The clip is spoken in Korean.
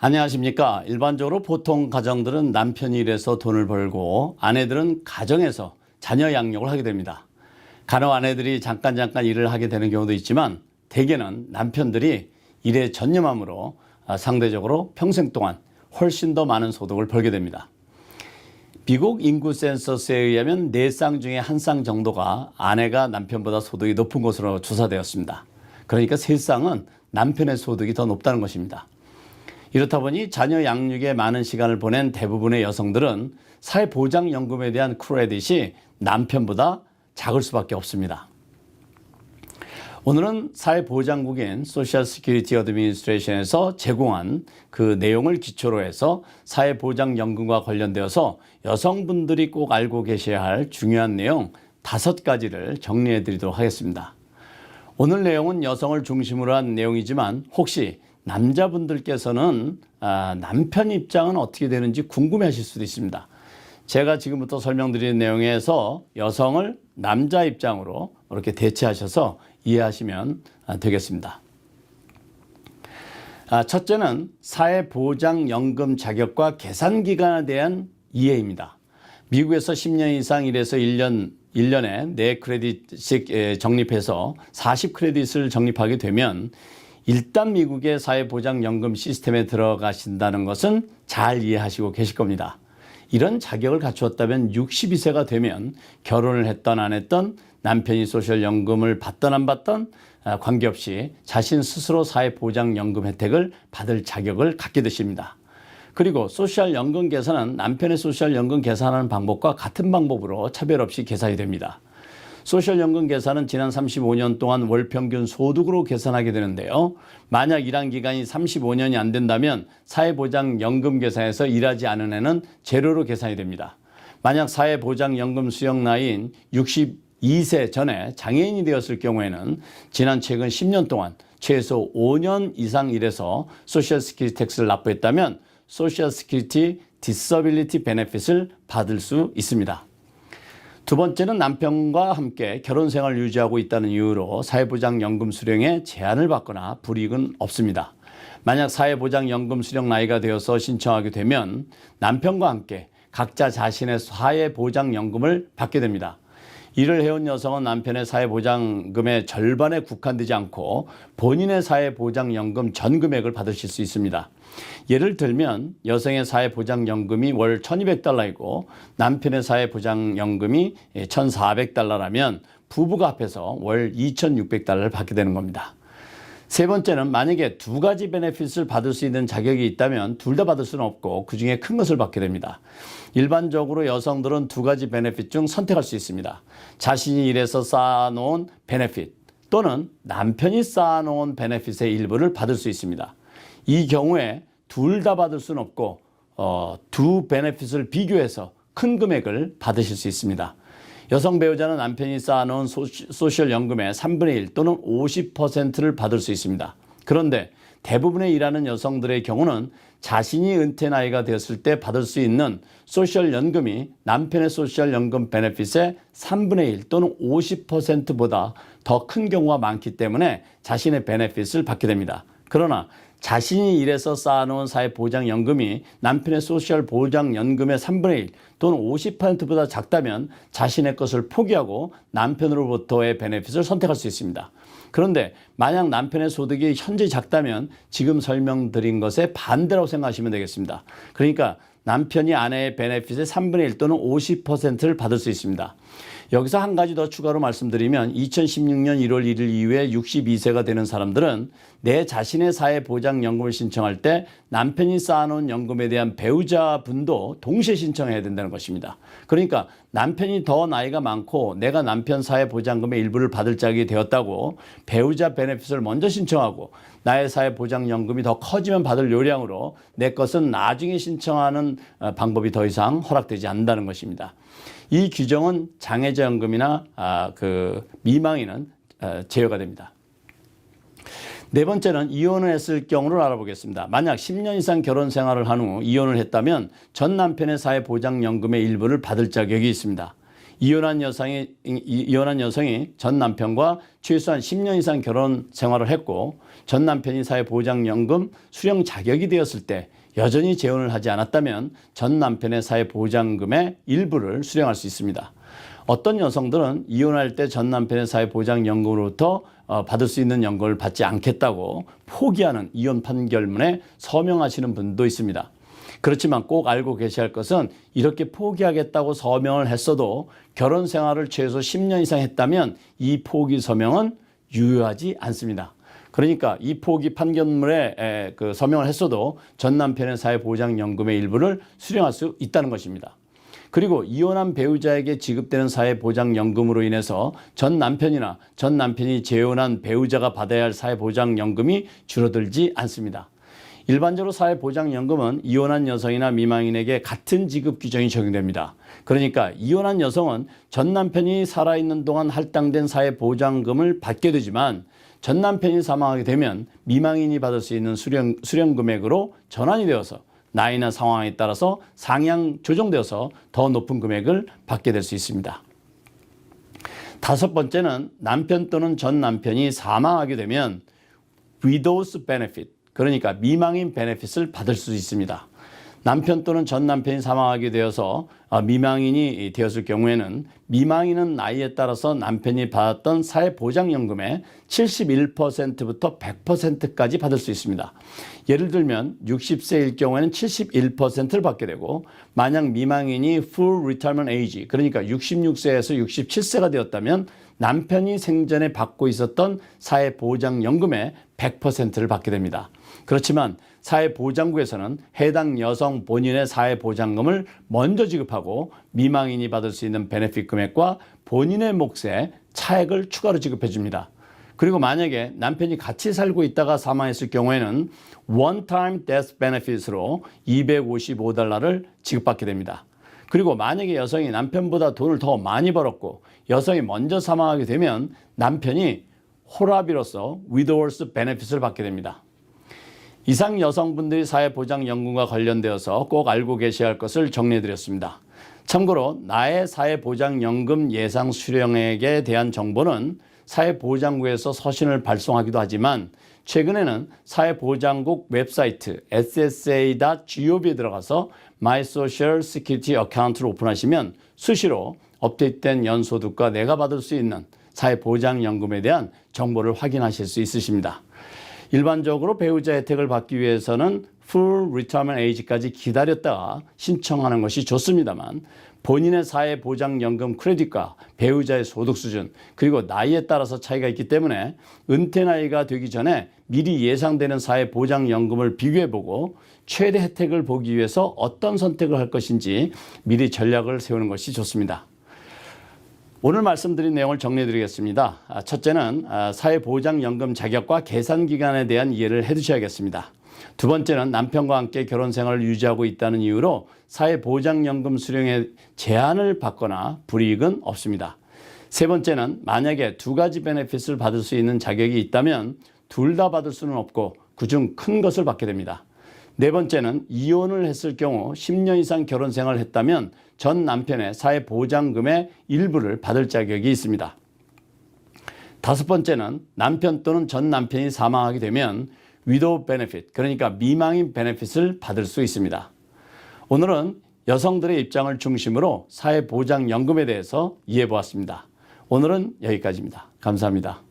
안녕하십니까. 일반적으로 보통 가정들은 남편이 일해서 돈을 벌고 아내들은 가정에서 자녀 양육을 하게 됩니다. 간혹 아내들이 잠깐 일을 하게 되는 경우도 있지만 대개는 남편들이 일에 전념함으로 상대적으로 평생 동안 훨씬 더 많은 소득을 벌게 됩니다. 미국 인구 센서스에 의하면 4쌍 중에 1쌍 정도가 아내가 남편보다 소득이 높은 것으로 조사되었습니다. 그러니까 3쌍은 남편의 소득이 더 높다는 것입니다. 이렇다 보니 자녀 양육에 많은 시간을 보낸 대부분의 여성들은 사회보장연금에 대한 크레딧이 남편보다 작을 수밖에 없습니다. 오늘은 사회보장국인 소셜 시큐리티 어드미니스트레이션에서 제공한 그 내용을 기초로 해서 사회보장연금과 관련되어서 여성분들이 꼭 알고 계셔야 할 중요한 내용 5가지를 정리해 드리도록 하겠습니다. 오늘 내용은 여성을 중심으로 한 내용이지만 혹시 남자분들께서는 남편 입장은 어떻게 되는지 궁금해 하실 수도 있습니다. 제가 지금부터 설명드리는 내용에서 여성을 남자 입장으로 이렇게 대체하셔서 이해하시면 되겠습니다. 첫째는 사회보장연금 자격과 계산기간에 대한 이해입니다. 미국에서 10년 이상 일해서 1년에 4크레딧씩 적립해서 40크레딧을 적립하게 되면 일단 미국의 사회보장연금 시스템에 들어가신다는 것은 잘 이해하시고 계실 겁니다. 이런 자격을 갖추었다면 62세가 되면 결혼을 했던 안 했던 남편이 소셜연금을 받던 안 받던 관계없이 자신 스스로 사회보장연금 혜택을 받을 자격을 갖게 되십니다. 그리고 소셜연금 계산은 남편의 소셜연금 계산하는 방법과 같은 방법으로 차별 없이 계산이 됩니다. 소셜연금 계산은 지난 35년 동안 월평균 소득으로 계산하게 되는데요. 만약 일한 기간이 35년이 안 된다면 사회보장연금 계산에서 일하지 않은 해는 제로로 계산이 됩니다. 만약 사회보장연금 수령 나이인 62세 전에 장애인이 되었을 경우에는 지난 최근 10년 동안 최소 5년 이상 일해서 소셜 시큐리티 텍스를 납부했다면 소셜 시큐리티 디서빌리티 베네핏을 받을 수 있습니다. 두 번째는 남편과 함께 결혼 생활을 유지하고 있다는 이유로 사회보장연금 수령에 제한을 받거나 불이익은 없습니다. 만약 사회보장연금 수령 나이가 되어서 신청하게 되면 남편과 함께 각자 자신의 사회보장연금을 받게 됩니다. 일을 해온 여성은 남편의 사회보장금의 절반에 국한되지 않고 본인의 사회보장연금 전 금액을 받으실 수 있습니다. 예를 들면 여성의 사회보장연금이 월 $1,200이고 남편의 사회보장연금이 $1,400라면 부부가 합해서 월 $2,600를 받게 되는 겁니다. 세 번째는 만약에 2가지 베네핏을 받을 수 있는 자격이 있다면 둘 다 받을 수는 없고 그 중에 큰 것을 받게 됩니다. 일반적으로 여성들은 2가지 베네핏 중 선택할 수 있습니다. 자신이 일해서 쌓아놓은 베네핏 또는 남편이 쌓아놓은 베네핏의 일부를 받을 수 있습니다. 이 경우에 둘 다 받을 수는 없고 두 베네핏을 비교해서 큰 금액을 받으실 수 있습니다. 여성 배우자는 남편이 쌓아놓은 소셜연금의 3분의 1 또는 50%를 받을 수 있습니다. 그런데 대부분의 일하는 여성들의 경우는 자신이 은퇴 나이가 되었을 때 받을 수 있는 소셜연금이 남편의 소셜연금 베네핏의 3분의 1 또는 50%보다 더 큰 경우가 많기 때문에 자신의 베네핏을 받게 됩니다. 그러나 자신이 일해서 쌓아놓은 사회보장연금이 남편의 소셜보장연금의 3분의 1 또는 50%보다 작다면 자신의 것을 포기하고 남편으로부터의 베네핏을 선택할 수 있습니다. 그런데 만약 남편의 소득이 현재 작다면 지금 설명드린 것에 반대라고 생각하시면 되겠습니다. 그러니까 남편이 아내의 베네핏의 3분의 1 또는 50%를 받을 수 있습니다. 여기서 한 가지 더 추가로 말씀드리면 2016년 1월 1일 이후에 62세가 되는 사람들은 내 자신의 사회보장연금을 신청할 때 남편이 쌓아놓은 연금에 대한 배우자분도 동시에 신청해야 된다는 것입니다. 그러니까 남편이 더 나이가 많고 내가 남편 사회보장금의 일부를 받을 자격이 되었다고 배우자 베네핏을 먼저 신청하고 나의 사회보장연금이 더 커지면 받을 요량으로 내 것은 나중에 신청하는 방법이 더 이상 허락되지 않는다는 것입니다. 이 규정은 장애자연금이나 미망인은 제외가 됩니다. 네 번째는 이혼을 했을 경우를 알아보겠습니다. 만약 10년 이상 결혼 생활을 한 후 이혼을 했다면 전 남편의 사회보장연금의 일부를 받을 자격이 있습니다. 이혼한 여성이 전 남편과 최소한 10년 이상 결혼 생활을 했고 전 남편이 사회보장연금 수령 자격이 되었을 때 여전히 재혼을 하지 않았다면 전 남편의 사회보장금의 일부를 수령할 수 있습니다. 어떤 여성들은 이혼할 때 전 남편의 사회보장연금으로부터 받을 수 있는 연금을 받지 않겠다고 포기하는 이혼 판결문에 서명하시는 분도 있습니다. 그렇지만 꼭 알고 계셔야 할 것은 이렇게 포기하겠다고 서명을 했어도 결혼 생활을 최소 10년 이상 했다면 이 포기 서명은 유효하지 않습니다. 그러니까 이 포기 판결문에 서명을 했어도 전 남편의 사회보장연금의 일부를 수령할 수 있다는 것입니다. 그리고 이혼한 배우자에게 지급되는 사회보장연금으로 인해서 전 남편이나 전 남편이 재혼한 배우자가 받아야 할 사회보장연금이 줄어들지 않습니다. 일반적으로 사회보장연금은 이혼한 여성이나 미망인에게 같은 지급 규정이 적용됩니다. 그러니까 이혼한 여성은 전 남편이 살아있는 동안 할당된 사회보장금을 받게 되지만 전 남편이 사망하게 되면 미망인이 받을 수 있는 수령 금액으로 전환이 되어서 나이나 상황에 따라서 상향 조정되어서 더 높은 금액을 받게 될 수 있습니다. 다섯 번째는 남편 또는 전 남편이 사망하게 되면 widow's benefit, 그러니까 미망인 베네핏을 받을 수 있습니다. 남편 또는 전 남편이 사망하게 되어서 미망인이 되었을 경우에는 미망인은 나이에 따라서 남편이 받았던 사회보장연금의 71%부터 100%까지 받을 수 있습니다. 예를 들면 60세일 경우에는 71%를 받게 되고 만약 미망인이 full retirement age, 그러니까 66세에서 67세가 되었다면 남편이 생전에 받고 있었던 사회보장연금의 100%를 받게 됩니다. 그렇지만 사회보장국에서는 해당 여성 본인의 사회보장금을 먼저 지급하고 미망인이 받을 수 있는 베네핏 금액과 본인의 몫에 차액을 추가로 지급해 줍니다. 그리고 만약에 남편이 같이 살고 있다가 사망했을 경우에는 one-time death benefit으로 $255를 지급받게 됩니다. 그리고 만약에 여성이 남편보다 돈을 더 많이 벌었고 여성이 먼저 사망하게 되면 남편이 홀아비로서 widow's benefit을 받게 됩니다. 이상 여성분들이 사회보장연금과 관련되어서 꼭 알고 계셔야 할 것을 정리해드렸습니다. 참고로 나의 사회보장연금 예상 수령액에 대한 정보는 사회보장국에서 서신을 발송하기도 하지만 최근에는 사회보장국 웹사이트 ssa.gov에 들어가서 My Social Security Account를 오픈하시면 수시로 업데이트된 연소득과 내가 받을 수 있는 사회보장연금에 대한 정보를 확인하실 수 있으십니다. 일반적으로 배우자 혜택을 받기 위해서는 full retirement age까지 기다렸다가 신청하는 것이 좋습니다만 본인의 사회보장연금 크레딧과 배우자의 소득 수준 그리고 나이에 따라서 차이가 있기 때문에 은퇴 나이가 되기 전에 미리 예상되는 사회보장연금을 비교해보고 최대 혜택을 보기 위해서 어떤 선택을 할 것인지 미리 전략을 세우는 것이 좋습니다. 오늘 말씀드린 내용을 정리해드리겠습니다. 첫째는 사회보장연금 자격과 계산기간에 대한 이해를 해두셔야겠습니다. 두 번째는 남편과 함께 결혼 생활을 유지하고 있다는 이유로 사회보장연금 수령에 제한을 받거나 불이익은 없습니다. 세 번째는 만약에 두 가지 베네핏을 받을 수 있는 자격이 있다면 둘 다 받을 수는 없고 그중 큰 것을 받게 됩니다. 네 번째는 이혼을 했을 경우 10년 이상 결혼 생활을 했다면 전 남편의 사회보장금의 일부를 받을 자격이 있습니다. 다섯 번째는 남편 또는 전 남편이 사망하게 되면 widow benefit, 그러니까 미망인 베네핏을 받을 수 있습니다. 오늘은 여성들의 입장을 중심으로 사회보장연금에 대해서 이해해 보았습니다. 오늘은 여기까지입니다. 감사합니다.